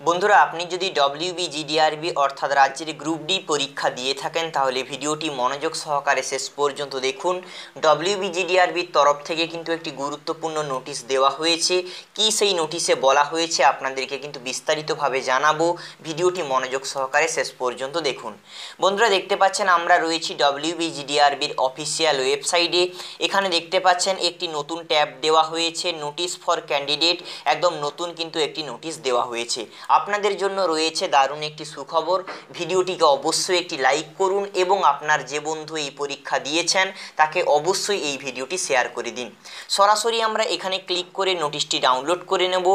বন্ধুরা, আপনি যদি WBGDRB অর্থাৎ রাজ্যের গ্রুপ ডি পরীক্ষা দিয়ে থাকেন তাহলে ভিডিওটি মনোযোগ সহকারে শেষ পর্যন্ত দেখুন। WBGDRBর তরফ থেকে কিন্তু একটি গুরুত্বপূর্ণ নোটিশ দেওয়া হয়েছে। কি সেই নোটিশে বলা হয়েছে আপনাদেরকে কিন্তু বিস্তারিতভাবে জানাবো। ভিডিওটি মনোযোগ সহকারে শেষ পর্যন্ত দেখুন। বন্ধুরা, দেখতে পাচ্ছেন আমরা রয়েছি WBGDRBর অফিসিয়াল ওয়েবসাইটে। এখানে দেখতে পাচ্ছেন একটি নতুন ট্যাব দেওয়া হয়েছে, নোটিশ ফর ক্যান্ডিডেট। একদম নতুন কিন্তু একটি নোটিশ দেওয়া হয়েছে। আপনাদের জন্য রয়েছে দারুণ একটি সুখবর। ভিডিওটিকে অবশ্যই একটি লাইক করুন এবং আপনার যে বন্ধু এই পরীক্ষা দিয়েছেন তাকে অবশ্যই এই ভিডিওটি শেয়ার করে দিন। সরাসরি আমরা এখানে ক্লিক করে নোটিশটি ডাউনলোড করে নেব।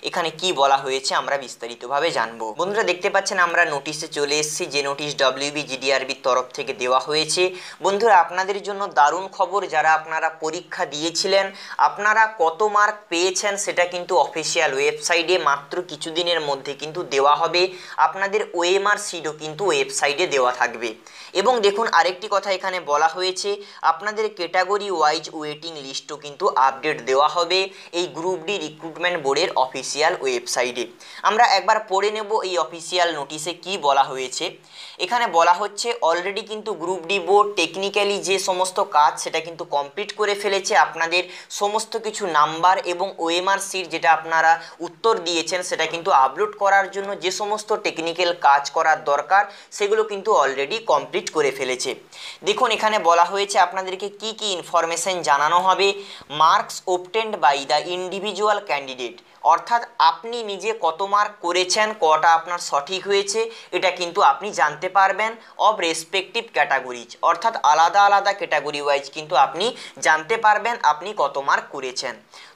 এখানে কি বলা হয়েছে আমরা বিস্তারিতভাবে জানবো। বন্ধুরা, দেখতে পাচ্ছেন আমরা নোটিশে চলে এসেছি, যে নোটিশ WBGDRBর তরফ থেকে দেওয়া হয়েছে। বন্ধুরা, আপনাদের জন্য দারুণ খবর। যারা আপনারা পরীক্ষা দিয়েছিলেন, আপনারা কত মার্ক পেয়েছেন সেটা কিন্তু অফিসিয়াল ওয়েবসাইটে মাত্র কিছুদিনের মধ্যে কিন্তু দেওয়া হবে। আপনাদের OMR শিটও কিন্তু ওয়েবসাইটে দেওয়া থাকবে। এবং দেখুন, আরেকটি কথা এখানে বলা হয়েছে, আপনাদের ক্যাটাগরি ওয়াইজ ওয়েটিং লিস্টও কিন্তু আপডেট দেওয়া হবে এই গ্রুপ ডি রিক্রুটমেন্ট বোর্ডের অফিসিয়াল ওয়েবসাইটে। আমরা একবার পড়ে নেব এই অফিসিয়াল নোটিশে কি বলা হয়েছে। এখানে বলা হচ্ছে, অলরেডি কিন্তু গ্রুপ ডি বোর্ড টেকনিক্যালি যে সমস্ত কাজ সেটা কিন্তু কমপ্লিট করে ফেলেছে। আপনাদের সমস্ত কিছু নাম্বার এবং OMR শিট যেটা আপনারা উত্তর দিয়েছেন সেটা কিন্তু আপলোড করার জন্য যে সমস্ত টেকনিক্যাল কাজ করার দরকার সেগুলো কিন্তু অলরেডি কমপ্লিট করে ফেলেছে। দেখুন, এখানে বলা হয়েছে আপনাদেরকে কি কি ইনফরমেশন জানানো হবে। Marks obtained by the individual candidate, অর্থাৎ আপনি নিজে কত মার্ক করেছেন, কটা আপনার সঠিক হয়েছে এটা কিন্তু আপনি জানতে পারবেন। অফ রেসপেক্টিভ ক্যাটাগরিজ, অর্থাৎ আলাদা আলাদা ক্যাটাগরি ওয়াইজ কিন্তু আপনি জানতে পারবেন আপনি কত মার্ক করেছেন।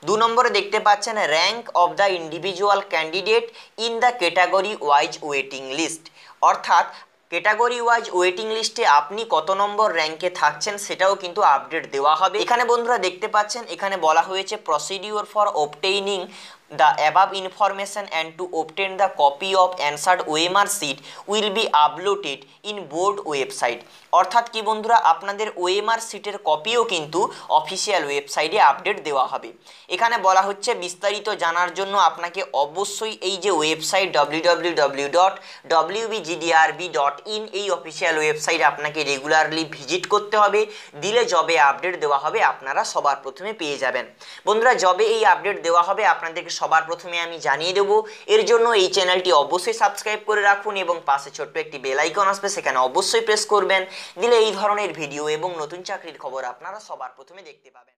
2 নম্বরে দেখতে পাচ্ছেন, rank of the individual candidate in the category wise waiting list, অর্থাৎ ক্যাটাগরি ওয়াইজ ওয়েটিং লিস্টে আপনি কত নম্বর র্যাঙ্কে থাকছেন সেটাও কিন্তু আপডেট দেওয়া হবে। এখানে বন্ধুরা দেখতে পাচ্ছেন, এখানে বলা হয়েছে procedure for obtaining the above information and to obtain the copy of answered OMR sheet will be uploaded in board website, অর্থাৎ কি বন্ধুরা, আপনাদের OMR শিটের কপিও কিন্তু অফিসিয়াল ওয়েবসাইটে আপডেট দেওয়া হবে। এখানে বলা হচ্ছে, বিস্তারিত জানার জন্য আপনাকে অবশ্যই এই যে ওয়েবসাইট www.wbgdrb.in এই অফিসিয়াল ওয়েবসাইট আপনাকে রেগুলারলি ভিজিট করতে হবে। দিলে জবে আপডেট দেওয়া হবে আপনারা সবার প্রথমে পেয়ে যাবেন। বন্ধুরা, জবে এই আপডেট দেওয়া হবে আপনাদেরকে সবার প্রথমে আমি জানিয়ে দেব। এর জন্য এই চ্যানেলটি অবশ্যই সাবস্ক্রাইব করে রাখুন এবং পাশে ছোট্ট একটি বেল আইকন আসবে, সেখানে অবশ্যই প্রেস করবেন। দিলে এই ধরনের ভিডিও এবং নতুন চাকরির খবর আপনারা সবার প্রথমে দেখতে পাবেন।